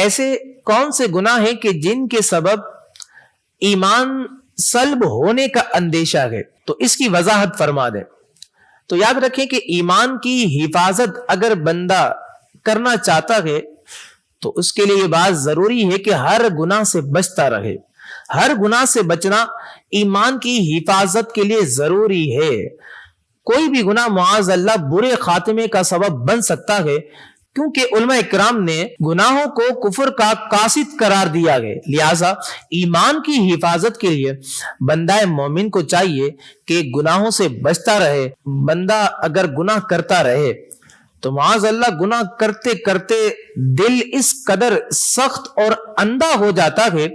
ایسے کون سے گناہ ہیں کہ جن کے سبب ایمان سلب ہونے کا اندیشہ ہے؟ تو اس کی وضاحت فرما دیں۔ تو یاد رکھیں کہ ایمان کی حفاظت اگر بندہ کرنا چاہتا ہے تو اس کے لیے یہ بات ضروری ہے کہ ہر گناہ سے بچتا رہے۔ ہر گناہ سے بچنا ایمان کی حفاظت کے لیے ضروری ہے۔ کوئی بھی گناہ معاذ اللہ برے خاتمے کا سبب بن سکتا ہے، کیونکہ علماء اکرام نے گناہوں کو کفر کا قاصد قرار دیا ہے۔ لہٰذا ایمان کی حفاظت کے لیے بندہ مومن کو چاہیے کہ گناہوں سے بچتا رہے۔ بندہ اگر گناہ کرتا رہے تو معاذ اللہ گناہ کرتے کرتے دل اس قدر سخت اور اندھا ہو جاتا ہے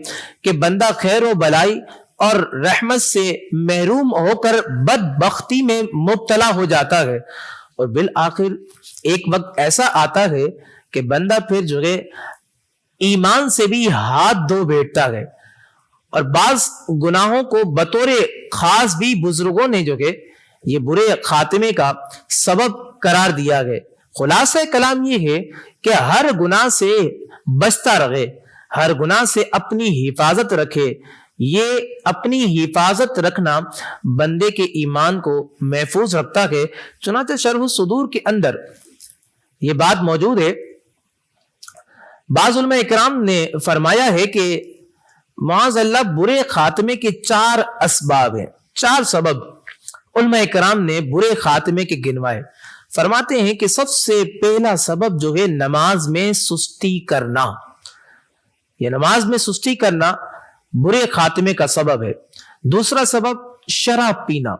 کہ بندہ خیر و بلائی اور رحمت سے محروم ہو کر بدبختی میں مبتلا ہو جاتا ہے، اور بالآخر ایک وقت ایسا آتا ہے کہ بندہ پھر جو ہے ایمان سے بھی ہاتھ دھو بیٹھتا ہے۔ اور بعض گناہوں کو بطور خاص بھی بزرگوں نے جو ہے یہ برے خاتمے کا سبب قرار دیا ہے۔ خلاصہ کلام یہ ہے کہ ہر گناہ سے بچتا رہے، ہر گناہ سے اپنی حفاظت رکھے۔ یہ اپنی حفاظت رکھنا بندے کے ایمان کو محفوظ رکھتا ہے۔ چنانچہ شرح الصدور کے اندر یہ بات موجود ہے۔ بعض علماء اکرام نے فرمایا ہے کہ معاذ اللہ برے خاتمے کے 4 اسباب ہیں، 4 سبب علماء اکرام نے برے خاتمے کے گنوائے۔ فرماتے ہیں کہ سب سے پہلا سبب جو ہے نماز میں سستی کرنا۔ یہ نماز میں سستی کرنا برے خاتمے کا سبب ہے۔ دوسرا سبب شراب پینا،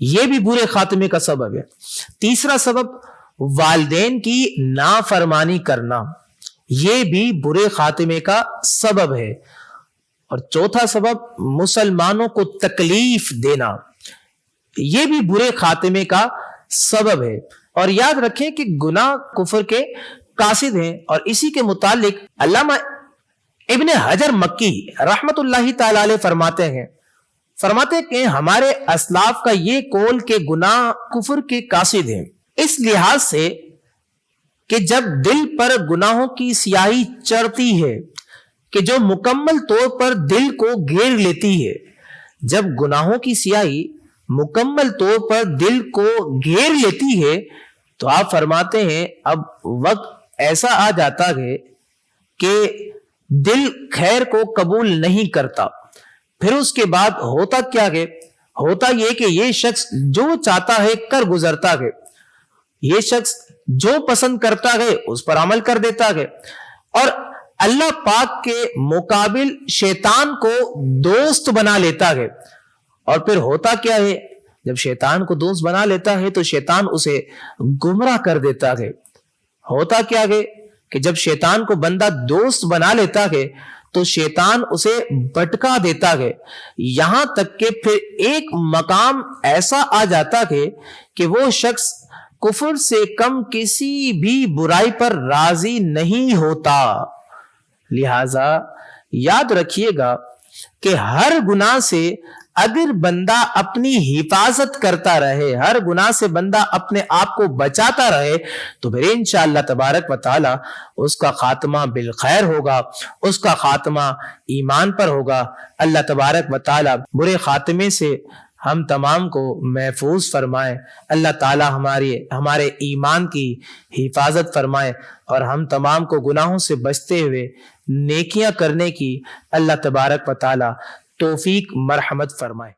یہ بھی برے خاتمے کا سبب ہے۔ تیسرا سبب والدین کی نافرمانی کرنا، یہ بھی برے خاتمے کا سبب ہے۔ اور چوتھا سبب مسلمانوں کو تکلیف دینا، یہ بھی برے خاتمے کا سبب ہے۔ اور یاد رکھیں کہ گناہ کفر کے قاصد ہیں، اور اسی کے متعلق علامہ ابن حجر مکی رحمت اللہ تعالی علیہ فرماتے ہیں کہ ہمارے اسلاف کا یہ قول کہ گناہ کفر کے قاصد ہیں، اس لحاظ سے کہ جب دل پر گناہوں کی سیاہی چڑھتی ہے کہ جو مکمل طور پر دل کو گھیر لیتی ہے، جب گناہوں کی سیاہی مکمل طور پر دل کو گھیر لیتی ہے تو آپ فرماتے ہیں اب وقت ایسا آ جاتا ہے کہ دل خیر کو قبول نہیں کرتا۔ پھر اس کے بعد ہوتا کیا ہے؟ ہوتا یہ کہ یہ شخص جو چاہتا ہے کر گزرتا ہے، یہ شخص جو پسند کرتا ہے اس پر عمل کر دیتا ہے، اور اللہ پاک کے مقابل شیطان کو دوست بنا لیتا ہے۔ اور پھر ہوتا کیا ہے؟ جب شیطان کو دوست بنا لیتا ہے تو شیطان اسے گمراہ کر دیتا ہے۔ ہوتا کیا ہے کہ جب شیطان کو بندہ دوست بنا لیتا ہے تو شیطان اسے بھٹکا دیتا ہے، یہاں تک کہ پھر ایک مقام ایسا آ جاتا ہے کہ وہ شخص کفر سے کم کسی بھی برائی پر راضی نہیں ہوتا۔ لہذا یاد رکھیے گا کہ ہر گناہ سے اگر بندہ اپنی حفاظت کرتا رہے، ہر گناہ سے بندہ اپنے آپ کو بچاتا رہے، تو پھر انشاءاللہ تبارک و تعالی اس کا خاتمہ بالخیر ہوگا، اس کا خاتمہ ایمان پر ہوگا۔ اللہ تبارک و تعالی برے خاتمے سے ہم تمام کو محفوظ فرمائے، اللہ تعالی ہمارے ایمان کی حفاظت فرمائے، اور ہم تمام کو گناہوں سے بچتے ہوئے نیکیاں کرنے کی اللہ تبارک و تعالی توفیق مرحمت فرمائے۔